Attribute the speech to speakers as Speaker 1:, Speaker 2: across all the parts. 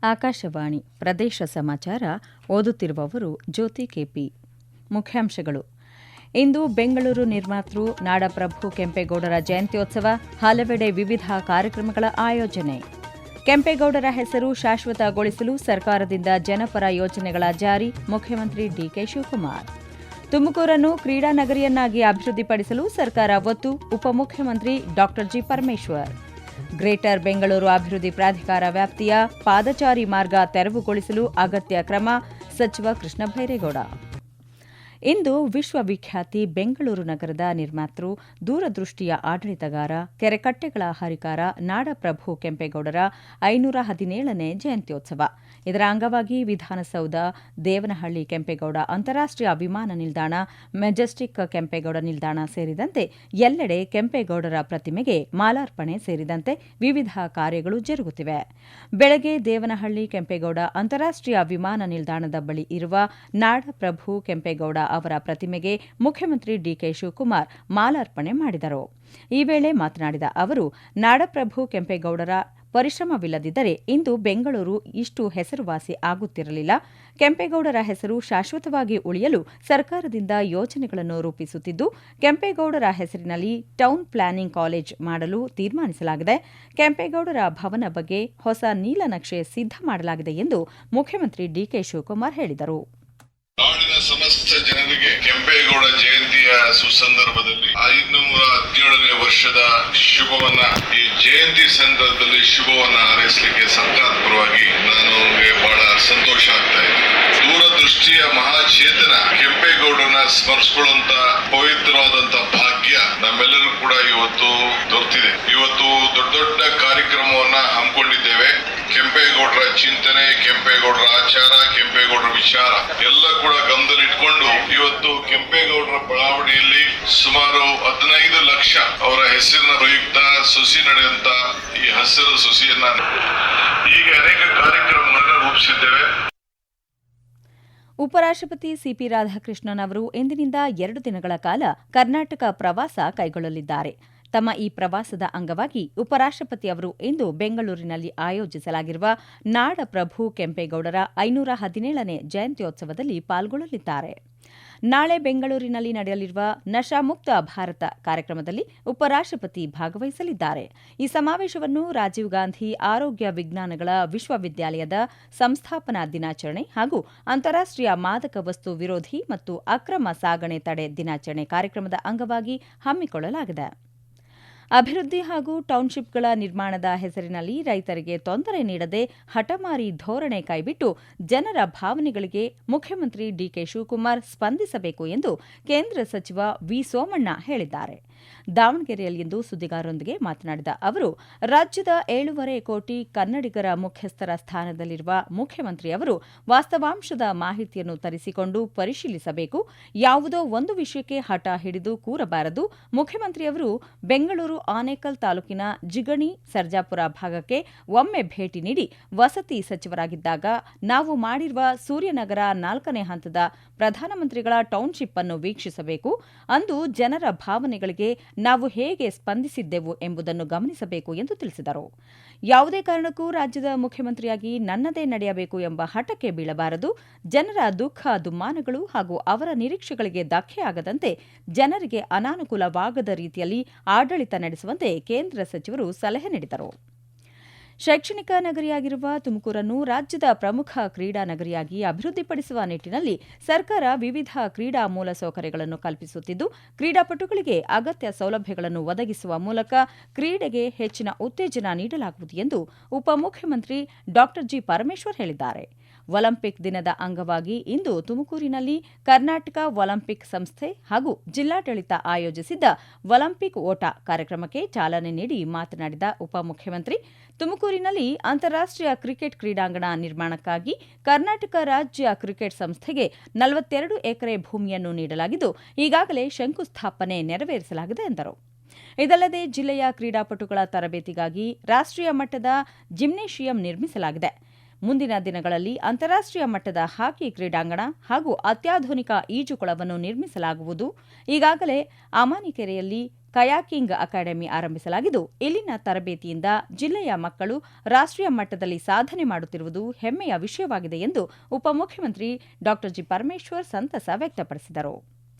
Speaker 1: ಆಕಾಶವಾಣಿ ಪ್ರದೇಶ ಸಮಾಚಾರ ಓದುತ್ತಿರುವವರು ಜ್ಯೋತಿ ಕೆಪಿ. ಮುಖ್ಯಾಂಶಗಳು. ಇಂದು ಬೆಂಗಳೂರು ನಿರ್ಮಾತೃ ನಾಡಪ್ರಭು ಕೆಂಪೇಗೌಡರ ಜಯಂತ್ಯೋತ್ಸವ, ಹಲವೆಡೆ ವಿವಿಧ ಕಾರ್ಯಕ್ರಮಗಳ ಆಯೋಜನೆ. ಕೆಂಪೇಗೌಡರ ಹೆಸರು ಶಾಶ್ವತಗೊಳಿಸಲು ಸರ್ಕಾರದಿಂದ ಜನಪರ ಯೋಜನೆಗಳ ಜಾರಿ, ಮುಖ್ಯಮಂತ್ರಿ ಡಿಕೆ ಶಿವಕುಮಾರ್. ತುಮಕೂರನ್ನು ಕ್ರೀಡಾ ನಗರಿಯನ್ನಾಗಿ ಅಭಿವೃದ್ಧಿಪಡಿಸಲು ಸರ್ಕಾರ ಒತ್ತು, ಉಪಮುಖ್ಯಮಂತ್ರಿ ಡಾ ಜಿ. ಪರಮೇಶ್ವರ್. ಗ್ರೇಟರ್ ಬೆಂಗಳೂರು ಅಭಿವೃದ್ಧಿ ಪ್ರಾಧಿಕಾರ ವ್ಯಾಪ್ತಿಯ ಪಾದಚಾರಿ ಮಾರ್ಗ ತೆರವುಗೊಳಿಸಲು ಅಗತ್ಯ ಕ್ರಮ, ಸಚಿವ ಕೃಷ್ಣ ಬೈರೇಗೌಡ. ಇಂದು ವಿಶ್ವವಿಖ್ಯಾತಿ ಬೆಂಗಳೂರು ನಗರದ ನಿರ್ಮಾತೃ, ದೂರದೃಷ್ಟಿಯ ಆಡಳಿತಗಾರ, ಕೆರೆಕಟ್ಟೆಗಳ ಹರಿಕಾರ ನಾಡಪ್ರಭು ಕೆಂಪೇಗೌಡರ 517ನೇ ಜಯಂತ್ಯೋತ್ಸವ. ಇದರ ಅಂಗವಾಗಿ ವಿಧಾನಸೌಧ, ದೇವನಹಳ್ಳಿ ಕೆಂಪೇಗೌಡ ಅಂತಾರಾಷ್ಟೀಯ ವಿಮಾನ ನಿಲ್ದಾಣ, ಮೆಜೆಸ್ಟಿಕ್ ಕೆಂಪೇಗೌಡ ನಿಲ್ದಾಣ ಸೇರಿದಂತೆ ಎಲ್ಲೆಡೆ ಕೆಂಪೇಗೌಡರ ಪ್ರತಿಮೆಗೆ ಮಾಲಾರ್ಪಣೆ ಸೇರಿದಂತೆ ವಿವಿಧ ಕಾರ್ಯಗಳು ಜರುಗುತ್ತಿವೆ. ಬೆಳಗ್ಗೆ ದೇವನಹಳ್ಳಿ ಕೆಂಪೇಗೌಡ ಅಂತಾರಾಷ್ಟೀಯ ವಿಮಾನ ನಿಲ್ದಾಣದ ಬಳಿ ಇರುವ ನಾಡಪ್ರಭು ಕೆಂಪೇಗೌಡ ಅವರ ಪ್ರತಿಮೆಗೆ ಮುಖ್ಯಮಂತ್ರಿ ಡಿಕೆ ಶಿವಕುಮಾರ್ ಮಾಲಾರ್ಪಣೆ ಮಾಡಿದರು. ಈ ವೇಳೆ ಮಾತನಾಡಿದ ಅವರು, ನಾಡಪ್ರಭು ಕೆಂಪೇಗೌಡರ ಪರಿಶ್ರಮವಿಲ್ಲದಿದ್ದರೆ ಇಂದು ಬೆಂಗಳೂರು ಇಷ್ಟು ಹೆಸರುವಾಸಿ ಆಗುತ್ತಿರಲಿಲ್ಲ. ಕೆಂಪೇಗೌಡರ ಹೆಸರು ಶಾಶ್ವತವಾಗಿ ಉಳಿಯಲು ಸರ್ಕಾರದಿಂದ ಯೋಜನೆಗಳನ್ನು ರೂಪಿಸುತ್ತಿದ್ದು, ಕೆಂಪೇಗೌಡರ ಹೆಸರಿನಲ್ಲಿ ಟೌನ್ ಪ್ಲಾನಿಂಗ್ ಕಾಲೇಜ್ ಮಾಡಲು ತೀರ್ಮಾನಿಸಲಾಗಿದೆ. ಕೆಂಪೇಗೌಡರ ಭವನ ಬಗ್ಗೆ ಹೊಸ ನೀಲನಕ್ಷೆ ಸಿದ್ಧ ಮಾಡಲಾಗಿದೆ ಎಂದು ಮುಖ್ಯಮಂತ್ರಿ ಡಿಕೆ ಶಿವಕುಮಾರ್ ಹೇಳಿದರು.
Speaker 2: ನಾಡಿನ ಸಮಸ್ತ ಜನರಿಗೆ ಕೆಂಪೇಗೌಡ ಜಯಂತಿಯ ಸುಸಂದರ್ಭದಲ್ಲಿ 517ನೇ ವರ್ಷದ ಶುಭವನ್ನ, ಈ ಜಯಂತಿ ಸಂದರ್ಭದಲ್ಲಿ ಶುಭವನ್ನ ಹಾರೈಸಲಿಕ್ಕೆ ಸರ್ಕಾರದ ಪರವಾಗಿ ನನಗೆ ಬಹಳ ಸಂತೋಷ ಆಗ್ತಾ ಇದೆ. ದೂರದೃಷ್ಟಿಯ ಮಹಾಚೇತನ ಕೆಂಪೇಗೌಡರನ್ನ ಸ್ಮರಿಸಿಕೊಳ್ಳುವಂತ ಪವಿತ್ರವಾದಂತ ಭಾಗ್ಯ ನಮ್ಮೆಲ್ಲರೂ ಕೂಡ ಇವತ್ತು ದೊರೆತಿದೆ. ಇವತ್ತು ದೊಡ್ಡ ದೊಡ್ಡ ಕಾರ್ಯಕ್ರಮವನ್ನ ಹಮ್ಮಿಕೊಂಡಿದ್ದೇವೆ. ಕೆಂಪೇಗೌಡರ ಚಿಂತನೆ, ಕೆಂಪೇಗೌಡರ ಆಚಾರ, ಕೆಂಪೇಗೌಡರ ವಿಚಾರ ಎಲ್ಲ ಕೂಡ ಗಮನದಲ್ಲಿಟ್ಕೊಂಡು ಇವತ್ತು ಕೆಂಪೇಗೌಡರ ಬಡಾವಣೆಯಲ್ಲಿ ಸುಮಾರು 15 ಲಕ್ಷ ಅವರ ಹೆಸರಿನ ಪ್ರಯುಕ್ತ ಸುಸಿ ನಡೆಯುವಂತ ಈ ಹಸಿರು ಸುಸಿಯನ್ನ ಹೀಗೆ ಅನೇಕ ಕಾರ್ಯಕ್ರಮಗಳನ್ನು ರೂಪಿಸಿದ್ದೇವೆ.
Speaker 1: ಉಪರಾಷ್ಟ್ರಪತಿ ಸಿಪಿ ರಾಧಾಕೃಷ್ಣನ್ ಅವರು ಇಂದಿನಿಂದ 2 ದಿನಗಳ ಕಾಲ ಕರ್ನಾಟಕ ಪ್ರವಾಸ ಕೈಗೊಳ್ಳಲಿದ್ದಾರೆ. ತಮ್ಮ ಈ ಪ್ರವಾಸದ ಅಂಗವಾಗಿ ಉಪರಾಷ್ಟ್ರಪತಿ ಅವರು ಇಂದು ಬೆಂಗಳೂರಿನಲ್ಲಿ ಆಯೋಜಿಸಲಾಗಿರುವ ನಾಡಪ್ರಭು ಕೆಂಪೇಗೌಡರ 517ನೇ ಜಯಂತ್ಯೋತ್ಸವದಲ್ಲಿ ಪಾಲ್ಗೊಳ್ಳಲಿದ್ದಾರೆ. ನಾಳೆ ಬೆಂಗಳೂರಿನಲ್ಲಿ ನಡೆಯಲಿರುವ ನಶಾಮುಕ್ತ ಭಾರತ ಕಾರ್ಯಕ್ರಮದಲ್ಲಿ ಉಪರಾಷ್ಟ್ರಪತಿ ಭಾಗವಹಿಸಲಿದ್ದಾರೆ. ಈ ಸಮಾವೇಶವನ್ನು ರಾಜೀವ್ ಗಾಂಧಿ ಆರೋಗ್ಯ ವಿಜ್ಞಾನಗಳ ವಿಶ್ವವಿದ್ಯಾಲಯದ ಸಂಸ್ಥಾಪನಾ ದಿನಾಚರಣೆ ಹಾಗೂ ಅಂತಾರಾಷ್ಟೀಯ ಮಾದಕ ವಸ್ತು ವಿರೋಧಿ ಮತ್ತು ಅಕ್ರಮ ಸಾಗಣೆ ತಡೆ ದಿನಾಚರಣೆ ಕಾರ್ಯಕ್ರಮದ ಅಂಗವಾಗಿ ಹಮ್ಮಿಕೊಳ್ಳಲಾಗಿದೆ. ಅಭಿವೃದ್ಧಿ ಹಾಗೂ ಟೌನ್ಶಿಪ್ಗಳ ನಿರ್ಮಾಣದ ಹೆಸರಿನಲ್ಲಿ ರೈತರಿಗೆ ತೊಂದರೆ ನೀಡದೆ ಹಠಮಾರಿ ಧೋರಣೆ ಕೈಬಿಟ್ಟು ಜನರ ಭಾವನೆಗಳಿಗೆ ಮುಖ್ಯಮಂತ್ರಿ ಡಿಕೆ ಶಿವಕುಮಾರ್ ಸ್ಪಂದಿಸಬೇಕು ಎಂದು ಕೇಂದ್ರ ಸಚಿವ ವಿ. ಸೋಮಣ್ಣ ಹೇಳಿದ್ದಾರೆ. ದಾವಣಗೆರೆಯಲ್ಲಿಂದು ಸುದ್ದಿಗಾರರೊಂದಿಗೆ ಮಾತನಾಡಿದ ಅವರು, ರಾಜ್ಯದ 7.5 ಕೋಟಿ ಕನ್ನಡಿಗರ ಮುಖ್ಯಸ್ಥರ ಸ್ಥಾನದಲ್ಲಿರುವ ಮುಖ್ಯಮಂತ್ರಿಯವರು ವಾಸ್ತವಾಂಶದ ಮಾಹಿತಿಯನ್ನು ತರಿಸಿಕೊಂಡು ಪರಿಶೀಲಿಸಬೇಕು. ಯಾವುದೋ ಒಂದು ವಿಷಯಕ್ಕೆ ಹಠ ಹಿಡಿದು ಕೂರಬಾರದು. ಮುಖ್ಯಮಂತ್ರಿಯವರು ಬೆಂಗಳೂರು ಆನೇಕಲ್ ತಾಲೂಕಿನ ಜಿಗಣಿ, ಸರ್ಜಾಪುರ ಭಾಗಕ್ಕೆ ಒಮ್ಮೆ ಭೇಟಿ ನೀಡಿ ವಸತಿ ಸಚಿವರಾಗಿದ್ದಾಗ ನಾವು ಮಾಡಿರುವ ಸೂರ್ಯನಗರ 4ನೇ ಹಂತದ ಪ್ರಧಾನಮಂತ್ರಿಗಳ ಟೌನ್ಶಿಪ್ ಅನ್ನು ವೀಕ್ಷಿಸಬೇಕು. ಅಂದು ಜನರ ಭಾವನೆಗಳಿಗೆ ನಾವು ಹೇಗೆ ಸ್ಪಂದಿಸಿದ್ದೆವು ಎಂಬುದನ್ನು ಗಮನಿಸಬೇಕು ಎಂದು ತಿಳಿಸಿದರು. ಯಾವುದೇ ಕಾರಣಕ್ಕೂ ರಾಜ್ಯದ ಮುಖ್ಯಮಂತ್ರಿಯಾಗಿ ನನ್ನದೇ ನಡೆಯಬೇಕು ಎಂಬ ಹಠಕ್ಕೆ ಬೀಳಬಾರದು. ಜನರ ದುಃಖ ದುಮ್ಮಾನಗಳು ಹಾಗೂ ಅವರ ನಿರೀಕ್ಷೆಗಳಿಗೆ ಧಕ್ಕೆಯಾಗದಂತೆ ಜನರಿಗೆ ಅನಾನುಕೂಲವಾಗದ ರೀತಿಯಲ್ಲಿ ಆಡಳಿತ ನಡೆಸುವಂತೆ ಕೇಂದ್ರ ಸಚಿವರು ಸಲಹೆ ನೀಡಿದರು. ಶೈಕ್ಷಣಿಕ ನಗರಿಯಾಗಿರುವ ತುಮಕೂರನ್ನು ರಾಜ್ಯದ ಪ್ರಮುಖ ಕ್ರೀಡಾ ನಗರಿಯಾಗಿ ಅಭಿವೃದ್ಧಿಪಡಿಸುವ ನಿಟ್ಟಿನಲ್ಲಿ ಸರ್ಕಾರ ವಿವಿಧ ಕ್ರೀಡಾ ಮೂಲಸೌಕರ್ಯಗಳನ್ನು ಕಲ್ಪಿಸುತ್ತಿದ್ದು, ಕ್ರೀಡಾಪಟುಗಳಿಗೆ ಅಗತ್ಯ ಸೌಲಭ್ಯಗಳನ್ನು ಒದಗಿಸುವ ಮೂಲಕ ಕ್ರೀಡೆಗೆ ಹೆಚ್ಚಿನ ಉತ್ತೇಜನ ನೀಡಲಾಗುವುದು ಎಂದು ಉಪಮುಖ್ಯಮಂತ್ರಿ ಡಾ ಜಿ. ಪರಮೇಶ್ವರ್ ಹೇಳಿದ್ದಾರೆ. ಒಲಿಂಪಿಕ್ ದಿನದ ಅಂಗವಾಗಿ ಇಂದು ತುಮಕೂರಿನಲ್ಲಿ ಕರ್ನಾಟಕ ಒಲಿಂಪಿಕ್ ಸಂಸ್ಥೆ ಹಾಗೂ ಜಿಲ್ಲಾಡಳಿತ ಆಯೋಜಿಸಿದ್ದ ಒಲಿಂಪಿಕ್ ಓಟ ಕಾರ್ಯಕ್ರಮಕ್ಕೆ ಚಾಲನೆ ನೀಡಿ ಮಾತನಾಡಿದ ಉಪಮುಖ್ಯಮಂತ್ರಿ, ತುಮಕೂರಿನಲ್ಲಿ ಅಂತಾರಾಷ್ಟೀಯ ಕ್ರಿಕೆಟ್ ಕ್ರೀಡಾಂಗಣ ನಿರ್ಮಾಣಕ್ಕಾಗಿ ಕರ್ನಾಟಕ ರಾಜ್ಯ ಕ್ರಿಕೆಟ್ ಸಂಸ್ಥೆಗೆ 42 ಎಕರೆ ಭೂಮಿಯನ್ನು ನೀಡಲಾಗಿದ್ದು, ಈಗಾಗಲೇ ಶಂಕುಸ್ಥಾಪನೆ ನೆರವೇರಿಸಲಾಗಿದೆ ಎಂದರು. ಇದಲ್ಲದೆ ಜಿಲ್ಲೆಯ ಕ್ರೀಡಾಪಟುಗಳ ತರಬೇತಿಗಾಗಿ ರಾಷ್ಟ್ರೀಯ ಮಟ್ಟದ ಜಿಮ್ನೇಷಿಯಂ ನಿರ್ಮಿಸಲಾಗಿದೆ. ಮುಂದಿನ ದಿನಗಳಲ್ಲಿ ಅಂತಾರಾಷ್ಟ್ರೀಯ ಮಟ್ಟದ ಹಾಕಿ ಕ್ರೀಡಾಂಗಣ ಹಾಗೂ ಅತ್ಯಾಧುನಿಕ ಈಜುಕೊಳವನ್ನು ನಿರ್ಮಿಸಲಾಗುವುದು. ಈಗಾಗಲೇ ಅಮಾನಿಕೆರೆಯಲ್ಲಿ ಕಯಾಕಿಂಗ್ ಅಕಾಡೆಮಿ ಆರಂಭಿಸಲಾಗಿದ್ದು, ಇಲ್ಲಿನ ತರಬೇತಿಯಿಂದ ಜಿಲ್ಲೆಯ ಮಕ್ಕಳು ರಾಷ್ಟ್ರೀಯ ಮಟ್ಟದಲ್ಲಿ ಸಾಧನೆ ಮಾಡುತ್ತಿರುವುದು ಹೆಮ್ಮೆಯ ವಿಷಯವಾಗಿದೆ ಎಂದು ಉಪಮುಖ್ಯಮಂತ್ರಿ ಡಾ ಜಿ. ಪರಮೇಶ್ವರ್ ಸಂತಸ ವ್ಯಕ್ತಪಡಿಸಿದರು.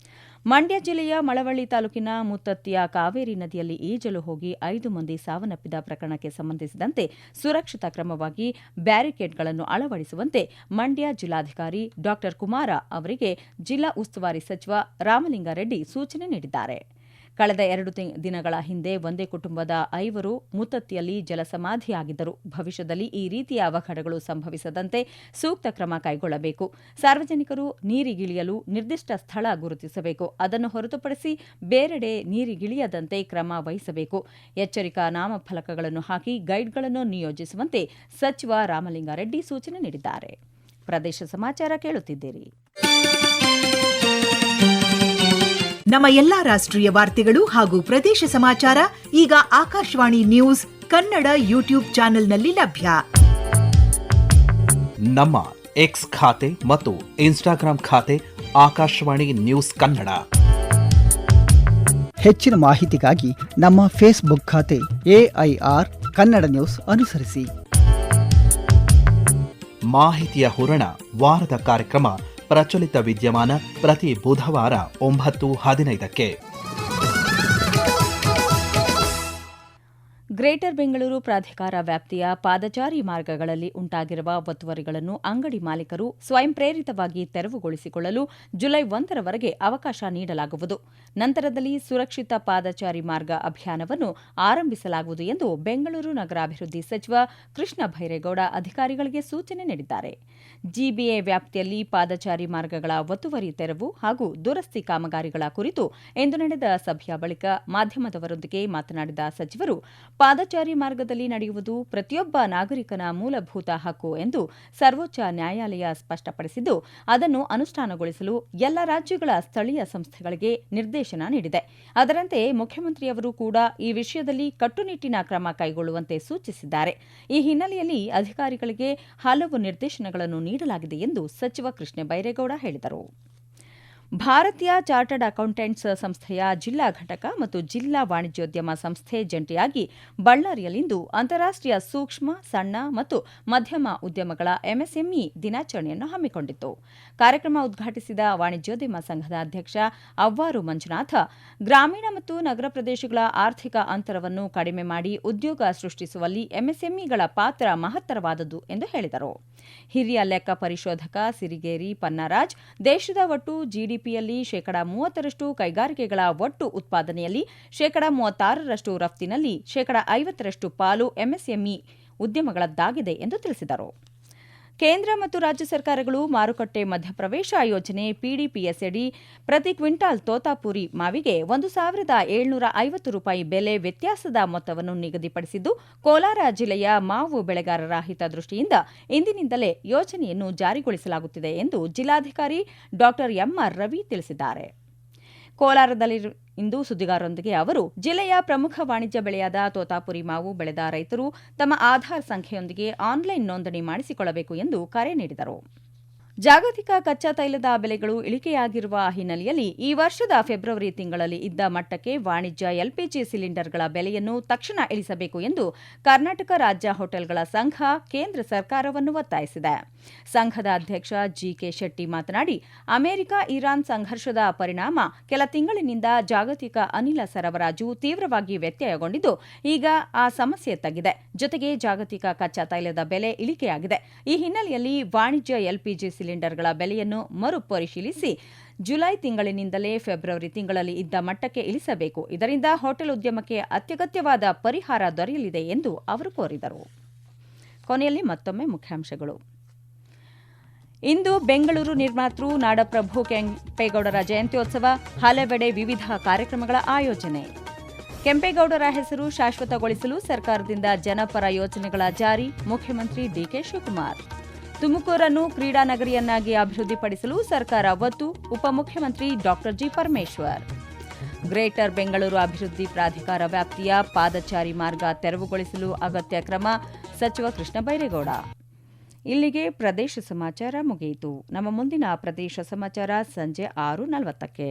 Speaker 1: ಮಂಡ್ಯ ಜಿಲ್ಲೆಯ ಮಳವಳ್ಳಿ ತಾಲೂಕಿನ ಮುತ್ತತ್ತಿಯ ಕಾವೇರಿ ನದಿಯಲ್ಲಿ ಈಜಲು ಹೋಗಿ 5 ಮಂದಿ ಸಾವನ್ನಪ್ಪಿದ ಪ್ರಕರಣಕ್ಕೆ ಸಂಬಂಧಿಸಿದಂತೆ ಸುರಕ್ಷತಾ ಕ್ರಮವಾಗಿ ಬ್ಯಾರಿಕೇಡ್ಗಳನ್ನು ಅಳವಡಿಸುವಂತೆ ಮಂಡ್ಯ ಜಿಲ್ಲಾಧಿಕಾರಿ ಡಾ ಕುಮಾರ ಅವರಿಗೆ ಜಿಲ್ಲಾ ಉಸ್ತುವಾರಿ ಸಚಿವ ರಾಮಲಿಂಗಾರೆಡ್ಡಿ ಸೂಚನೆ ನೀಡಿದ್ದಾರೆ. ಕಳೆದ 2 ದಿನಗಳ ಹಿಂದೆ ಒಂದೇ ಕುಟುಂಬದ 5 ಮುತ್ತತ್ತಿಯಲ್ಲಿ ಜಲಸಮಾಧಿಯಾಗಿದ್ದರು. ಭವಿಷ್ಯದಲ್ಲಿ ಈ ರೀತಿಯ ಅವಘಡಗಳು ಸಂಭವಿಸದಂತೆ ಸೂಕ್ತ ಕ್ರಮ ಕೈಗೊಳ್ಳಬೇಕು. ಸಾರ್ವಜನಿಕರು ನೀರಿಗಿಳಿಯಲು ನಿರ್ದಿಷ್ಟ ಸ್ಥಳ ಗುರುತಿಸಬೇಕು. ಅದನ್ನು ಹೊರತುಪಡಿಸಿ ಬೇರೆಡೆ ನೀರಿಗಿಳಿಯದಂತೆ ಕ್ರಮ ವಹಿಸಬೇಕು. ಎಚ್ಚರಿಕಾ ನಾಮಫಲಕಗಳನ್ನು ಹಾಕಿ ಗೈಡ್ಗಳನ್ನು ನಿಯೋಜಿಸುವಂತೆ ಸಚಿವ ರಾಮಲಿಂಗಾರೆಡ್ಡಿ ಸೂಚನೆ ನೀಡಿದ್ದಾರೆ. ಪ್ರದೇಶ ಸಮಾಚಾರ ಕೇಳುತ್ತಿದ್ದೀರಿ.
Speaker 3: ನಮ್ಮ ಎಲ್ಲಾ ರಾಷ್ಟ್ರೀಯ ವಾರ್ತೆಗಳು ಹಾಗೂ ಪ್ರದೇಶ ಸಮಾಚಾರ ಈಗ ಆಕಾಶವಾಣಿ ನ್ಯೂಸ್ ಕನ್ನಡ ಯೂಟ್ಯೂಬ್ ಚಾನೆಲ್ನಲ್ಲಿ ಲಭ್ಯ.
Speaker 4: ನಮ್ಮ ಎಕ್ಸ್ ಖಾತೆ ಮತ್ತು ಇನ್ಸ್ಟಾಗ್ರಾಂ ಖಾತೆ ಆಕಾಶವಾಣಿ ನ್ಯೂಸ್ ಕನ್ನಡ.
Speaker 5: ಹೆಚ್ಚಿನ ಮಾಹಿತಿಗಾಗಿ ನಮ್ಮ ಫೇಸ್ಬುಕ್ ಖಾತೆ AIR ಕನ್ನಡ ನ್ಯೂಸ್ ಅನುಸರಿಸಿ.
Speaker 4: ಮಾಹಿತಿಯ ಹೂರಣ ವಾರದ ಕಾರ್ಯಕ್ರಮ ಪ್ರಚಲಿತ ವಿದ್ಯಮಾನ ಪ್ರತಿ ಬುಧವಾರ 9:15ಕ್ಕೆ.
Speaker 1: ಗ್ರೇಟರ್ ಬೆಂಗಳೂರು ಪ್ರಾಧಿಕಾರ ವ್ಯಾಪ್ತಿಯ ಪಾದಚಾರಿ ಮಾರ್ಗಗಳಲ್ಲಿ ಉಂಟಾಗಿರುವ ಒತ್ತುವರಿಗಳನ್ನು ಅಂಗಡಿ ಮಾಲೀಕರು ಸ್ವಯಂ ಪ್ರೇರಿತವಾಗಿ ತೆರವುಗೊಳಿಸಿಕೊಳ್ಳಲು ಜುಲೈ 1ರವರೆಗೆ ಅವಕಾಶ ನೀಡಲಾಗುವುದು. ನಂತರದಲ್ಲಿ ಸುರಕ್ಷಿತ ಪಾದಚಾರಿ ಮಾರ್ಗ ಅಭಿಯಾನವನ್ನು ಆರಂಭಿಸಲಾಗುವುದು ಎಂದು ಬೆಂಗಳೂರು ನಗರಾಭಿವೃದ್ಧಿ ಸಚಿವ ಕೃಷ್ಣ ಬೈರೇಗೌಡ ಅಧಿಕಾರಿಗಳಿಗೆ ಸೂಚನೆ ನೀಡಿದ್ದಾರೆ. ಜಿಬಿಎ ವ್ಯಾಪ್ತಿಯಲ್ಲಿ ಪಾದಚಾರಿ ಮಾರ್ಗಗಳ ಒತ್ತುವರಿ ತೆರವು ಹಾಗೂ ದುರಸ್ತಿ ಕಾಮಗಾರಿಗಳ ಕುರಿತು ಇಂದು ನಡೆದ ಸಭೆಯ ಬಳಿಕ ಮಾಧ್ಯಮದವರೊಂದಿಗೆ ಮಾತನಾಡಿದ ಸಚಿವರು, ಪಾದಚಾರಿ ಮಾರ್ಗದಲ್ಲಿ ನಡೆಯುವುದು ಪ್ರತಿಯೊಬ್ಬ ನಾಗರಿಕನ ಮೂಲಭೂತ ಹಕ್ಕು ಎಂದು ಸರ್ವೋಚ್ಚ ನ್ಯಾಯಾಲಯ ಸ್ಪಷ್ಟಪಡಿಸಿದ್ದು, ಅದನ್ನು ಅನುಷ್ಠಾನಗೊಳಿಸಲು ಎಲ್ಲ ರಾಜ್ಯಗಳ ಸ್ಥಳೀಯ ಸಂಸ್ಥೆಗಳಿಗೆ ನಿರ್ದೇಶನ ನೀಡಿದೆ. ಅದರಂತೆ ಮುಖ್ಯಮಂತ್ರಿಯವರು ಕೂಡ ಈ ವಿಷಯದಲ್ಲಿ ಕಟ್ಟುನಿಟ್ಟಿನ ಕ್ರಮ ಕೈಗೊಳ್ಳುವಂತೆ ಸೂಚಿಸಿದ್ದಾರೆ. ಈ ಹಿನ್ನೆಲೆಯಲ್ಲಿ ಅಧಿಕಾರಿಗಳಿಗೆ ಹಲವು ನಿರ್ದೇಶನಗಳನ್ನು ನೀಡಲಾಗಿದೆ ಎಂದು ಸಚಿವ ಕೃಷ್ಣ ಬೈರೇಗೌಡ ಹೇಳಿದರು. ಭಾರತೀಯ ಚಾರ್ಟರ್ಡ್ ಅಕೌಂಟೆಂಟ್ಸ್ ಸಂಸ್ಥೆಯ ಜಿಲ್ಲಾ ಘಟಕ ಮತ್ತು ಜಿಲ್ಲಾ ವಾಣಿಜ್ಯೋದ್ಯಮ ಸಂಸ್ಥೆ ಜಂಟಿಯಾಗಿ ಬಳ್ಳಾರಿಯಲ್ಲಿಂದು ಅಂತಾರಾಷ್ಟ್ರೀಯ ಸೂಕ್ಷ್ಮ, ಸಣ್ಣ ಮತ್ತು ಮಧ್ಯಮ ಉದ್ಯಮಗಳ ಎಂಎಸ್ಎಂಇ ದಿನಾಚರಣೆಯನ್ನು ಹಮ್ಮಿಕೊಂಡಿತ್ತು. ಕಾರ್ಯಕ್ರಮ ಉದ್ಘಾಟಿಸಿದ ವಾಣಿಜ್ಯೋದ್ಯಮ ಸಂಘದ ಅಧ್ಯಕ್ಷ ಅವ್ವಾರು ಮಂಜುನಾಥ, ಗ್ರಾಮೀಣ ಮತ್ತು ನಗರ ಪ್ರದೇಶಗಳ ಆರ್ಥಿಕ ಅಂತರವನ್ನು ಕಡಿಮೆ ಮಾಡಿ ಉದ್ಯೋಗ ಸೃಷ್ಟಿಸುವಲ್ಲಿ ಎಂಎಸ್ಎಂಇಗಳ ಪಾತ್ರ ಮಹತ್ತರವಾದದ್ದು ಎಂದು ಹೇಳಿದರು. ಹಿರಿಯ ಲೆಕ್ಕ ಪರಿಶೋಧಕ ಸಿರಿಗೇರಿ ಪನ್ನರಾಜ್, ದೇಶದ ಒಟ್ಟು ಜಿಡಿಪಿಯಲ್ಲಿ 30% ಕೈಗಾರಿಕೆಗಳ ಒಟ್ಟು ಉತ್ಪಾದನೆಯಲ್ಲಿ 36% ರಫ್ತಿನಲ್ಲಿ 50% ಪಾಲು ಎಂಎಸ್ಎಂಇ ಉದ್ಯಮಗಳದ್ದಾಗಿದೆ ಎಂದು ತಿಳಿಸಿದರು. ಕೇಂದ್ರ ಮತ್ತು ರಾಜ್ಯ ಸರ್ಕಾರಗಳು ಮಾರುಕಟ್ಟೆ ಮಧ್ಯಪ್ರವೇಶ ಯೋಜನೆ ಪಿಡಿಪಿಎಸ್ ಅಡಿ ಪ್ರತಿ ಕ್ವಿಂಟಾಲ್ ತೋತಾಪುರಿ ಮಾವಿಗೆ ₹1,750 ಬೆಲೆ ವ್ಯತ್ಯಾಸದ ಮೊತ್ತವನ್ನು ನಿಗದಿಪಡಿಸಿದ್ದು, ಕೋಲಾರ ಜಿಲ್ಲೆಯ ಮಾವು ಬೆಳೆಗಾರರ ಹಿತದೃಷ್ಟಿಯಿಂದ ಇಂದಿನಿಂದಲೇ ಯೋಜನೆಯನ್ನು ಜಾರಿಗೊಳಿಸಲಾಗುತ್ತಿದೆ ಎಂದು ಜಿಲ್ಲಾಧಿಕಾರಿ ಡಾ ಎಂಆರ್ ರವಿ ತಿಳಿಸಿದ್ದಾರೆ. ಕೋಲಾರದಲ್ಲಿಂದು ಸುದ್ದಿಗಾರರೊಂದಿಗೆ ಅವರು, ಜಿಲ್ಲೆಯ ಪ್ರಮುಖ ವಾಣಿಜ್ಯ ಬೆಳೆಯಾದ ತೋತಾಪುರಿ ಮಾವು ಬೆಳೆದ ರೈತರು ತಮ್ಮ ಆಧಾರ್ ಸಂಖ್ಯೆಯೊಂದಿಗೆ ಆನ್ಲೈನ್ ನೋಂದಣಿ ಮಾಡಿಸಿಕೊಳ್ಳಬೇಕು ಎಂದು ಕರೆ ನೀಡಿದರು. ಜಾಗತಿಕ ಕಚ್ಚಾ ತೈಲದ ಬೆಲೆಗಳು ಇಳಿಕೆಯಾಗಿರುವ ಹಿನ್ನೆಲೆಯಲ್ಲಿ ಈ ವರ್ಷದ ಫೆಬ್ರವರಿ ತಿಂಗಳಲ್ಲಿ ಇದ್ದ ಮಟ್ಟಕ್ಕೆ ವಾಣಿಜ್ಯ ಎಲ್ಪಿಜಿ ಸಿಲಿಂಡರ್ಗಳ ಬೆಲೆಯನ್ನು ತಕ್ಷಣ ಇಳಿಸಬೇಕು ಎಂದು ಕರ್ನಾಟಕ ರಾಜ್ಯ ಹೋಟೆಲ್ಗಳ ಸಂಘ ಕೇಂದ್ರ ಸರ್ಕಾರವನ್ನು ಒತ್ತಾಯಿಸಿದೆ. ಸಂಘದ ಅಧ್ಯಕ್ಷ ಜಿಕೆ ಶೆಟ್ಟಿ ಮಾತನಾಡಿ, ಅಮೆರಿಕ ಇರಾನ್ ಸಂಘರ್ಷದ ಪರಿಣಾಮ ಕೆಲ ತಿಂಗಳಿನಿಂದ ಜಾಗತಿಕ ಅನಿಲ ಸರಬರಾಜು ತೀವ್ರವಾಗಿ ವ್ಯತ್ಯಯಗೊಂಡಿದ್ದು, ಈಗ ಆ ಸಮಸ್ಯೆ ತಗ್ಗಿದೆ. ಜೊತೆಗೆ ಜಾಗತಿಕ ಕಚ್ಚಾ ತೈಲದ ಬೆಲೆ ಇಳಿಕೆಯಾಗಿದೆ. ಈ ಹಿನ್ನೆಲೆಯಲ್ಲಿ ವಾಣಿಜ್ಯ ಎಲ್ಪಿಜಿ ಸಿಲಿಂಡರ್ಗಳ ಬೆಲೆಯನ್ನು ಮರುಪರಿಶೀಲಿಸಿ ಜುಲೈ ತಿಂಗಳಿನಿಂದಲೇ ಫೆಬ್ರವರಿ ತಿಂಗಳಲ್ಲಿ ಇದ್ದ ಮಟ್ಟಕ್ಕೆ ಇಳಿಸಬೇಕು. ಇದರಿಂದ ಹೋಟೆಲ್ ಉದ್ಯಮಕ್ಕೆ ಅತ್ಯಗತ್ಯವಾದ ಪರಿಹಾರ ದೊರೆಯಲಿದೆ ಎಂದು ಅವರು ಕೋರಿದರು. ಕೊನೆಯಲ್ಲಿ ಮತ್ತೊಮ್ಮೆ ಮುಖ್ಯಾಂಶಗಳು. ಇಂದು ಬೆಂಗಳೂರು ನಿರ್ಮಾತೃ ನಾಡಪ್ರಭು ಕೆಂಪೇಗೌಡರ ಜಯಂತ್ಯೋತ್ಸವ, ಹಲವೆಡೆ ವಿವಿಧ ಕಾರ್ಯಕ್ರಮಗಳ ಆಯೋಜನೆ. ಕೆಂಪೇಗೌಡರ ಹೆಸರು ಶಾಶ್ವತಗೊಳಿಸಲು ಸರ್ಕಾರದಿಂದ ಜನಪರ ಯೋಜನೆಗಳ ಜಾರಿ, ಮುಖ್ಯಮಂತ್ರಿ ಡಿಕೆ ಶಿವಕುಮಾರ್. ತುಮಕೂರನ್ನು ಕ್ರೀಡಾ ನಗರಿಯನ್ನಾಗಿ ಅಭಿವೃದ್ಧಿಪಡಿಸಲು ಸರ್ಕಾರ ಒತ್ತು, ಉಪಮುಖ್ಯಮಂತ್ರಿ ಡಾ ಜಿ. ಪರಮೇಶ್ವರ್. ಗ್ರೇಟರ್ ಬೆಂಗಳೂರು ಅಭಿವೃದ್ಧಿ ಪ್ರಾಧಿಕಾರ ವ್ಯಾಪ್ತಿಯ ಪಾದಚಾರಿ ಮಾರ್ಗ ತೆರವುಗೊಳಿಸಲು ಅಗತ್ಯ ಕ್ರಮ, ಸಚಿವ ಕೃಷ್ಣ ಬೈರೇಗೌಡ. ಇಲ್ಲಿಗೆ ಪ್ರದೇಶ ಸಮಾಚಾರ ಮುಗಿಯಿತು. ನಮ್ಮ ಮುಂದಿನ ಪ್ರದೇಶ ಸಮಾಚಾರ ಸಂಜೆ 6:40ಕ್ಕೆ.